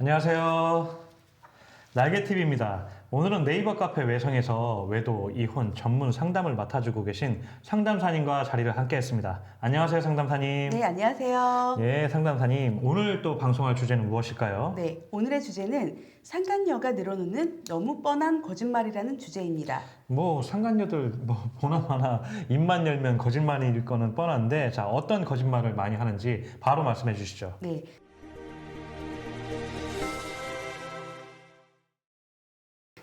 안녕하세요. 날개TV입니다. 오늘은 네이버 카페 외성에서 외도, 이혼, 전문 상담을 맡아주고 계신 상담사님과 자리를 함께 했습니다. 안녕하세요, 상담사님. 네, 안녕하세요. 예, 상담사님. 오늘 또 방송할 주제는 무엇일까요? 네, 오늘의 주제는 상간녀가 늘어놓는 너무 뻔한 거짓말이라는 주제입니다. 상간녀들 보나마나 입만 열면 거짓말일 거는 뻔한데, 자, 어떤 거짓말을 많이 하는지 바로 말씀해 주시죠. 네.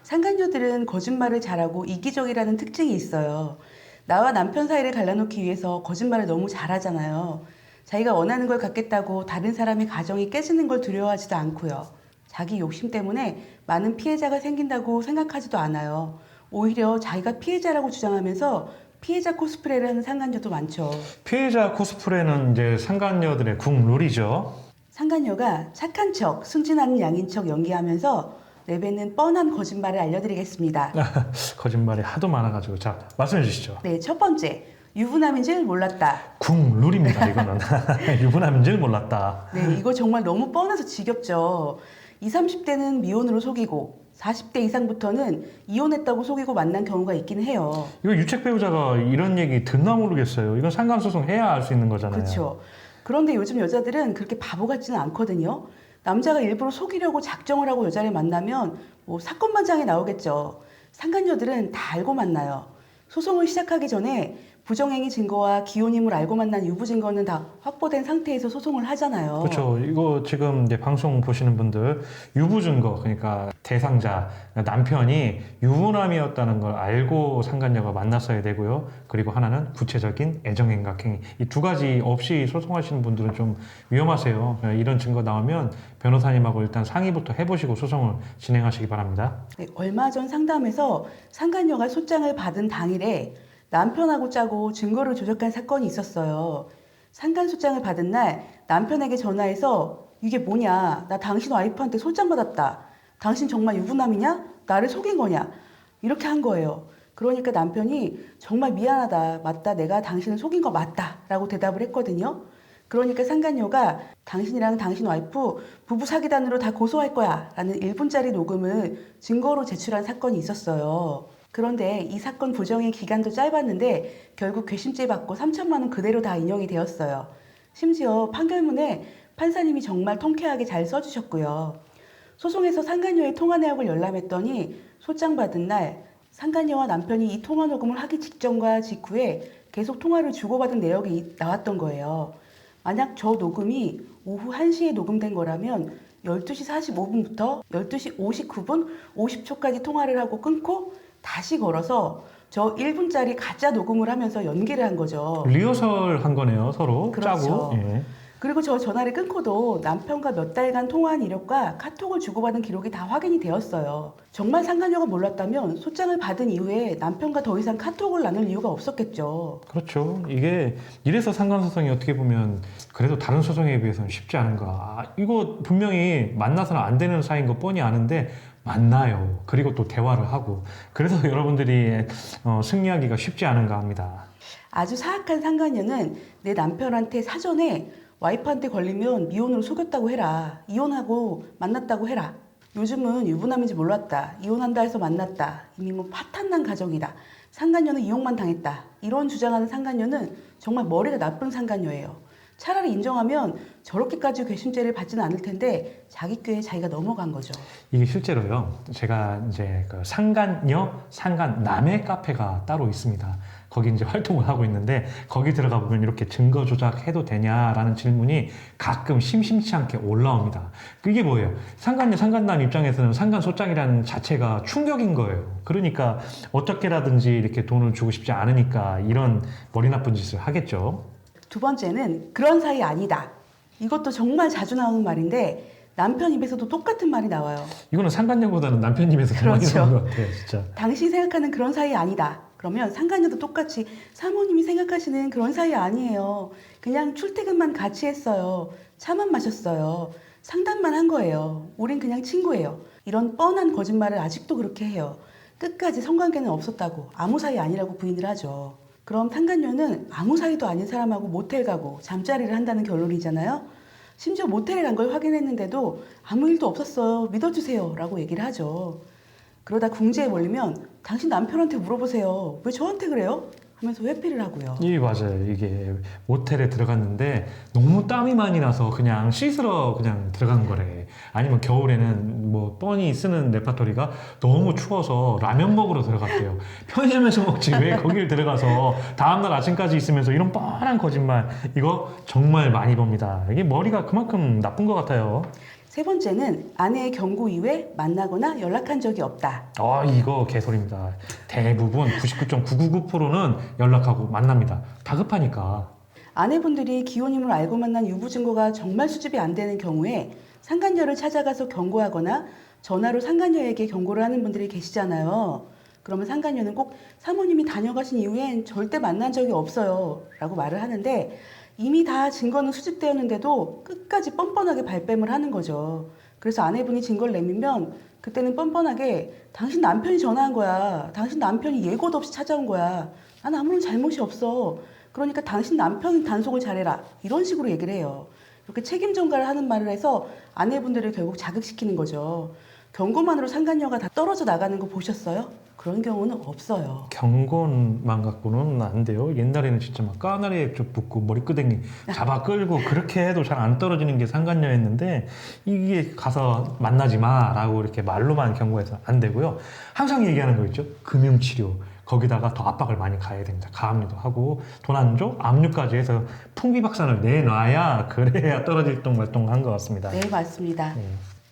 상간녀들은 거짓말을 잘하고 이기적이라는 특징이 있어요. 나와 남편 사이를 갈라놓기 위해서 거짓말을 너무 잘하잖아요. 자기가 원하는 걸 갖겠다고 다른 사람의 가정이 깨지는 걸 두려워하지도 않고요. 자기 욕심 때문에 많은 피해자가 생긴다고 생각하지도 않아요. 오히려 자기가 피해자라고 주장하면서 피해자 코스프레를 하는 상간녀도 많죠. 피해자 코스프레는 이제 상간녀들의 국룰이죠. 상간녀가 착한 척, 순진한 양인 척 연기하면서 내뱉는 뻔한 거짓말을 알려드리겠습니다. 거짓말이 하도 많아가지고. 자, 말씀해 주시죠. 네, 첫 번째. 유부남인 줄 몰랐다. 국룰입니다, 이거는. 유부남인 줄 몰랐다. 네, 이거 정말 너무 뻔해서 지겹죠. 20, 30대는 미혼으로 속이고 40대 이상부터는 이혼했다고 속이고 만난 경우가 있긴 해요. 이거 유책 배우자가 이런 얘기 듣나 모르겠어요. 이건 상간소송 해야 알 수 있는 거잖아요. 그렇죠. 그런데 요즘 여자들은 그렇게 바보 같지는 않거든요. 남자가 일부러 속이려고 작정을 하고 여자를 만나면 사건만장이 나오겠죠. 상간녀들은 다 알고 만나요. 소송을 시작하기 전에 부정행위 증거와 기혼임을 알고 만난 유부 증거는 다 확보된 상태에서 소송을 하잖아요. 그렇죠. 이거 지금 이제 방송 보시는 분들 유부 증거, 그러니까 대상자 남편이 유부남이었다는 걸 알고 상간녀가 만났어야 되고요. 그리고 하나는 구체적인 애정행각행위. 이 두 가지 없이 소송하시는 분들은 좀 위험하세요. 이런 증거 나오면 변호사님하고 일단 상의부터 해보시고 소송을 진행하시기 바랍니다. 네, 얼마 전 상담에서 상간녀가 소장을 받은 당일에 남편하고 짜고 증거를 조작한 사건이 있었어요. 상간소장을 받은 날 남편에게 전화해서 이게 뭐냐? 나 당신 와이프한테 소장 받았다. 당신 정말 유부남이냐? 나를 속인 거냐? 이렇게 한 거예요. 그러니까 남편이 정말 미안하다. 맞다. 내가 당신을 속인 거 맞다. 라고 대답을 했거든요. 그러니까 상간녀가 당신이랑 당신 와이프 부부 사기단으로 다 고소할 거야. 라는 1분짜리 녹음을 증거로 제출한 사건이 있었어요. 그런데 이 사건 부정의 기간도 짧았는데 결국 괘씸죄 받고 3천만 원 그대로 다 인용이 되었어요. 심지어 판결문에 판사님이 정말 통쾌하게 잘 써주셨고요. 소송에서 상간녀의 통화 내역을 열람했더니 소장 받은 날 상간녀와 남편이 이 통화 녹음을 하기 직전과 직후에 계속 통화를 주고받은 내역이 나왔던 거예요. 만약 저 녹음이 오후 1시에 녹음된 거라면 12시 45분부터 12시 59분 50초까지 통화를 하고 끊고 다시 걸어서 저 1분짜리 가짜 녹음을 하면서 연기를 한 거죠. 리허설 한 거네요, 서로. 그렇죠. 짜고. 예. 그리고 저 전화를 끊고도 남편과 몇 달간 통화한 이력과 카톡을 주고받은 기록이 다 확인이 되었어요. 정말 상간녀가 몰랐다면 소장을 받은 이후에 남편과 더 이상 카톡을 나눌 이유가 없었겠죠. 그렇죠. 이게 이래서 상간소송이 어떻게 보면 그래도 다른 소송에 비해서는 쉽지 않은가. 이거 분명히 만나서는 안 되는 사이인 거 뻔히 아는데 만나요. 그리고 또 대화를 하고. 그래서 여러분들이 승리하기가 쉽지 않은가 합니다. 아주 사악한 상간녀는 내 남편한테 사전에 와이프한테 걸리면 미혼으로 속였다고 해라. 이혼하고 만났다고 해라. 요즘은 유부남인지 몰랐다. 이혼한다 해서 만났다. 이미 파탄난 가정이다. 상간녀는 이용만 당했다. 이런 주장하는 상간녀는 정말 머리가 나쁜 상간녀예요. 차라리 인정하면 저렇게까지 괘씸죄를 받지는 않을 텐데 자기 꾀에 자기가 넘어간 거죠. 이게 실제로요. 제가 이제 그 상간녀, 상간남의 카페가 따로 있습니다. 거기 이제 활동을 하고 있는데 거기 들어가 보면 이렇게 증거 조작해도 되냐라는 질문이 가끔 심심치 않게 올라옵니다. 그게 뭐예요? 상간녀, 상간남 입장에서는 상간소장이라는 자체가 충격인 거예요. 그러니까 어떻게라든지 이렇게 돈을 주고 싶지 않으니까 이런 머리 나쁜 짓을 하겠죠. 두 번째는 그런 사이 아니다. 이것도 정말 자주 나오는 말인데 남편 입에서도 똑같은 말이 나와요. 이거는 상간녀보다는 남편 입에서 더 많이 그렇죠. 나오는 것 같아요, 진짜. 당신이 생각하는 그런 사이 아니다. 그러면 상간녀도 똑같이 사모님이 생각하시는 그런 사이 아니에요. 그냥 출퇴근만 같이 했어요. 차만 마셨어요. 상담만 한 거예요. 우린 그냥 친구예요. 이런 뻔한 거짓말을 아직도 그렇게 해요. 끝까지 성관계는 없었다고 아무 사이 아니라고 부인을 하죠. 그럼 상간녀는 아무 사이도 아닌 사람하고 모텔 가고 잠자리를 한다는 결론이잖아요. 심지어 모텔에 간 걸 확인했는데도 아무 일도 없었어요. 믿어주세요. 라고 얘기를 하죠. 그러다 궁지에 몰리면 당신 남편한테 물어보세요. 왜 저한테 그래요? 하면서 회피를 하고요. 맞아요. 이게 모텔에 들어갔는데 너무 땀이 많이 나서 그냥 씻으러 그냥 들어간 거래. 아니면 겨울에는 뭐 뻔히 쓰는 레파토리가 너무 추워서 라면 먹으러 들어갔대요. 편의점에서 먹지 왜 거길 들어가서 다음날 아침까지 있으면서 이런 뻔한 거짓말. 이거 정말 많이 봅니다. 이게 머리가 그만큼 나쁜 것 같아요. 세 번째는 아내의 경고 이후에 만나거나 연락한 적이 없다. 이거 개소리입니다. 대부분 99.999%는 연락하고 만납니다. 다급하니까. 아내분들이 기혼임을 알고 만난 유부 증거가 정말 수집이 안 되는 경우에 상간녀를 찾아가서 경고하거나 전화로 상간녀에게 경고를 하는 분들이 계시잖아요. 그러면 상간녀는 꼭 사모님이 다녀가신 이후엔 절대 만난 적이 없어요. 라고 말을 하는데 이미 다 증거는 수집되었는데도 끝까지 뻔뻔하게 발뺌을 하는 거죠. 그래서 아내분이 증거를 내밀면 그때는 뻔뻔하게 당신 남편이 전화한 거야. 당신 남편이 예고도 없이 찾아온 거야. 난 아무런 잘못이 없어. 그러니까 당신 남편 단속을 잘해라. 이런 식으로 얘기를 해요. 이렇게 책임 전가를 하는 말을 해서 아내분들을 결국 자극시키는 거죠. 경고만으로 상간녀가 다 떨어져 나가는 거 보셨어요? 그런 경우는 없어요. 경고만 갖고는 안 돼요. 옛날에는 진짜 막 까나리에 좀 붙고 머리끄댕이 잡아 끌고 그렇게 해도 잘 안 떨어지는 게 상간녀였는데 이게 가서 만나지 마라고 이렇게 말로만 경고해서 안 되고요. 항상 얘기하는 거 있죠. 금융치료. 거기다가 더 압박을 많이 가해야 됩니다. 가압류도 하고 돈 안 줘? 압류까지 해서 풍비박산을 내놔야 그래야 떨어질 똥말똥한 것 같습니다. 네, 맞습니다. 네.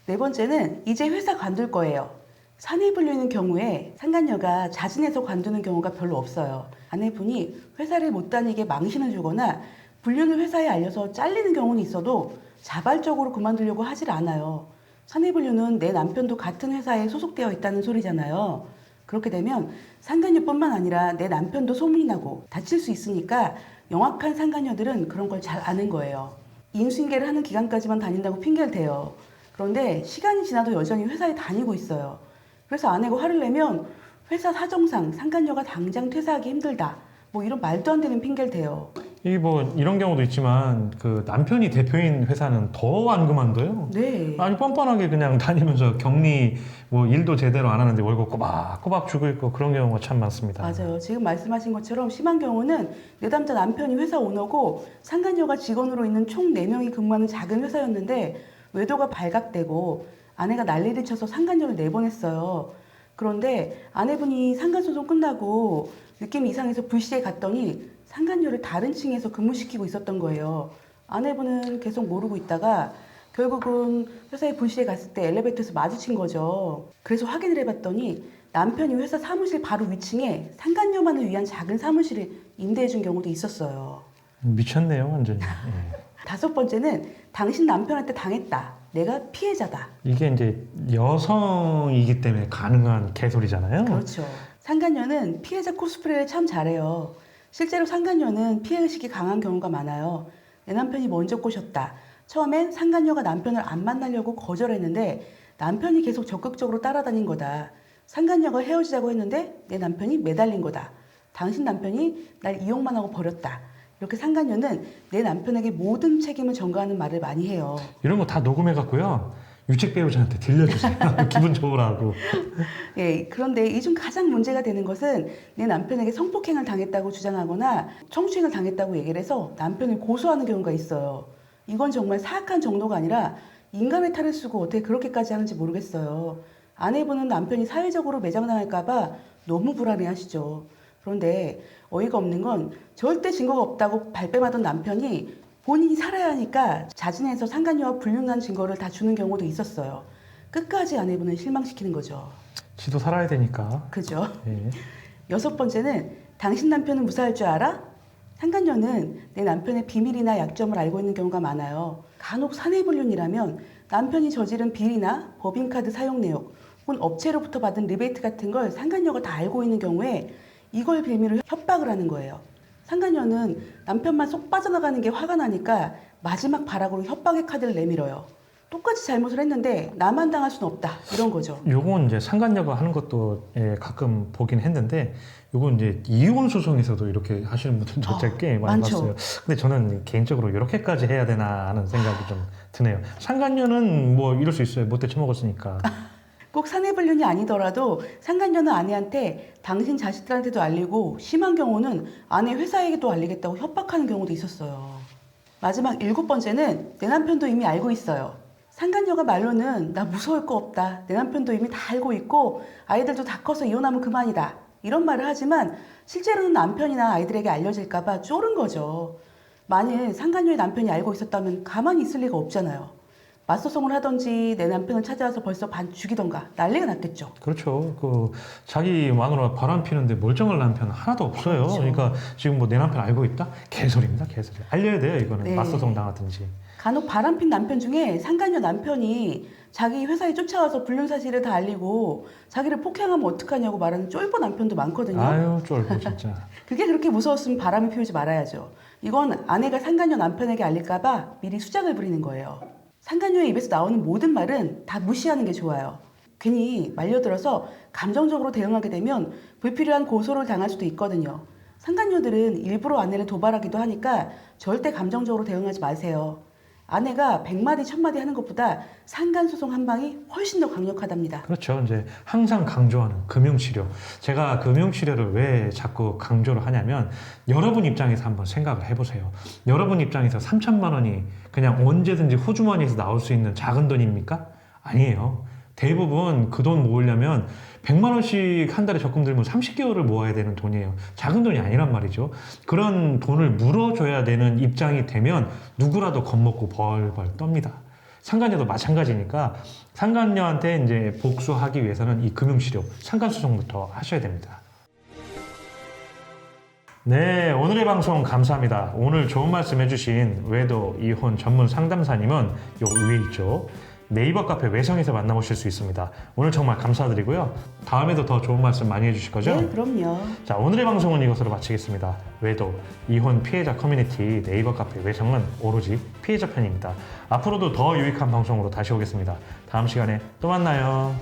네 번째는 이제 회사 관둘 거예요. 사내 불리는 경우에 상간녀가 자진해서 관두는 경우가 별로 없어요. 아내분이 회사를 못 다니게 망신을 주거나 불륜을 회사에 알려서 잘리는 경우는 있어도 자발적으로 그만두려고 하질 않아요. 사내 불륜은 내 남편도 같은 회사에 소속되어 있다는 소리잖아요. 그렇게 되면 상간녀뿐만 아니라 내 남편도 소문이 나고 다칠 수 있으니까 영악한 상간녀들은 그런 걸 잘 아는 거예요. 인수인계를 하는 기간까지만 다닌다고 핑계를 대요. 그런데 시간이 지나도 여전히 회사에 다니고 있어요. 그래서 아내가 화를 내면 회사 사정상 상간녀가 당장 퇴사하기 힘들다. 뭐 이런 말도 안 되는 핑계를 대요. 이 뭐 이런 경우도 있지만 그 남편이 대표인 회사는 더 안 그만둬요. 네. 아니 뻔뻔하게 그냥 다니면서 격리 뭐 일도 제대로 안 하는데 월급 꼬박꼬박 주고 있고 그런 경우가 참 많습니다. 맞아요. 지금 말씀하신 것처럼 심한 경우는 내담자 남편이 회사 오너고 상간녀가 직원으로 있는 총 4명이 근무하는 작은 회사였는데 외도가 발각되고 아내가 난리를 쳐서 상간녀를 내보냈어요. 그런데 아내분이 상간소송 끝나고 느낌이 이상해서 불시에 갔더니 상간녀를 다른 층에서 근무시키고 있었던 거예요. 아내분은 계속 모르고 있다가 결국은 회사에 불시에 갔을 때 엘리베이터에서 마주친 거죠. 그래서 확인을 해봤더니 남편이 회사 사무실 바로 위층에 상간녀만을 위한 작은 사무실을 임대해 준 경우도 있었어요. 미쳤네요 완전히. 예. 다섯 번째는 당신 남편한테 당했다. 내가 피해자다. 이게 이제 여성이기 때문에 가능한 개소리잖아요. 그렇죠. 상간녀는 피해자 코스프레를 참 잘해요. 실제로 상간녀는 피해의식이 강한 경우가 많아요. 내 남편이 먼저 꼬셨다. 처음엔 상간녀가 남편을 안 만나려고 거절했는데 남편이 계속 적극적으로 따라다닌 거다. 상간녀가 헤어지자고 했는데 내 남편이 매달린 거다. 당신 남편이 날 이용만 하고 버렸다. 이렇게 상간녀는 내 남편에게 모든 책임을 전가하는 말을 많이 해요. 이런 거 다 녹음해 갖고요. 유책 배우자한테 들려주세요. 기분 좋으라고. 예, 그런데 이 중 가장 문제가 되는 것은 내 남편에게 성폭행을 당했다고 주장하거나 성추행을 당했다고 얘기를 해서 남편을 고소하는 경우가 있어요. 이건 정말 사악한 정도가 아니라 인간의 탈을 쓰고 어떻게 그렇게까지 하는지 모르겠어요. 아내분은 남편이 사회적으로 매장당할까봐 너무 불안해하시죠. 그런데 어이가 없는 건 절대 증거가 없다고 발뺌하던 남편이 본인이 살아야 하니까 자진해서 상간녀와 불륜한 증거를 다 주는 경우도 있었어요. 끝까지 아내분을 실망시키는 거죠. 지도 살아야 되니까. 그죠? 예. 여섯 번째는 당신 남편은 무사할 줄 알아? 상간녀는 내 남편의 비밀이나 약점을 알고 있는 경우가 많아요. 간혹 사내불륜이라면 남편이 저지른 비리나 법인카드 사용 내역 혹은 업체로부터 받은 리베이트 같은 걸 상간녀가 다 알고 있는 경우에 이걸 빌미로 협박을 하는 거예요. 상간녀는 남편만 쏙 빠져나가는 게 화가 나니까 마지막 발악으로 협박의 카드를 내밀어요. 똑같이 잘못을 했는데 나만 당할 수는 없다. 이런 거죠. 요건 이제 상간녀가 하는 것도 가끔 보긴 했는데 요건 이제 이혼 소송에서도 이렇게 하시는 분들도 꽤 많이 많죠. 봤어요. 근데 저는 개인적으로 이렇게까지 해야 되나 하는 생각이 좀 드네요. 상간녀는 뭐 이럴 수 있어요. 못돼 처먹었으니까. 꼭 사내불륜이 아니더라도 상간녀는 아내한테 당신 자식들한테도 알리고 심한 경우는 아내 회사에게도 알리겠다고 협박하는 경우도 있었어요. 마지막 7번째는 내 남편도 이미 알고 있어요. 상간녀가 말로는 나 무서울 거 없다. 내 남편도 이미 다 알고 있고 아이들도 다 커서 이혼하면 그만이다. 이런 말을 하지만 실제로는 남편이나 아이들에게 알려질까 봐 쫄은 거죠. 만일 상간녀의 남편이 알고 있었다면 가만히 있을 리가 없잖아요. 맞소송을 하던지 내 남편을 찾아와서 벌써 반 죽이던가 난리가 났겠죠. 그렇죠. 그 자기 마누라 바람 피는데 멀쩡한 남편 하나도 없어요. 그렇죠. 그러니까 지금 뭐 내 남편 알고 있다? 개소리입니다. 개소리. 알려야 돼요. 이거는 네. 맞소송 당하든지. 간혹 바람핀 남편 중에 상간녀 남편이 자기 회사에 쫓아와서 불륜 사실을 다 알리고 자기를 폭행하면 어떡하냐고 말하는 쫄보 남편도 많거든요. 아유 쫄보 진짜. 그게 그렇게 무서웠으면 바람을 피우지 말아야죠. 이건 아내가 상간녀 남편에게 알릴까봐 미리 수작을 부리는 거예요. 상간녀의 입에서 나오는 모든 말은 다 무시하는 게 좋아요. 괜히 말려들어서 감정적으로 대응하게 되면 불필요한 고소를 당할 수도 있거든요. 상간녀들은 일부러 아내를 도발하기도 하니까 절대 감정적으로 대응하지 마세요. 아내가 100마디 1000마디 하는 것보다 상간소송 한 방이 훨씬 더 강력하답니다. 그렇죠. 이제 항상 강조하는 금융치료. 제가 금융치료를 왜 자꾸 강조를 하냐면 여러분 입장에서 한번 생각을 해보세요. 여러분 입장에서 3천만 원이 그냥 언제든지 호주머니에서 나올 수 있는 작은 돈입니까? 아니에요. 대부분 그 돈 모으려면 100만 원씩 한 달에 적금 들면 30개월을 모아야 되는 돈이에요. 작은 돈이 아니란 말이죠. 그런 돈을 물어줘야 되는 입장이 되면 누구라도 겁먹고 벌벌 떱니다. 상간녀도 마찬가지니까 상간녀한테 이제 복수하기 위해서는 이 금융치료, 상간소송부터 하셔야 됩니다. 네, 오늘의 방송 감사합니다. 오늘 좋은 말씀 해주신 외도 이혼 전문 상담사님은 요 위에 있죠. 네이버 카페 외성에서 만나보실 수 있습니다. 오늘 정말 감사드리고요. 다음에도 더 좋은 말씀 많이 해주실 거죠? 네, 그럼요. 자, 오늘의 방송은 이것으로 마치겠습니다. 외도, 이혼 피해자 커뮤니티 네이버 카페 외성은 오로지 피해자 편입니다. 앞으로도 더 유익한 방송으로 다시 오겠습니다. 다음 시간에 또 만나요.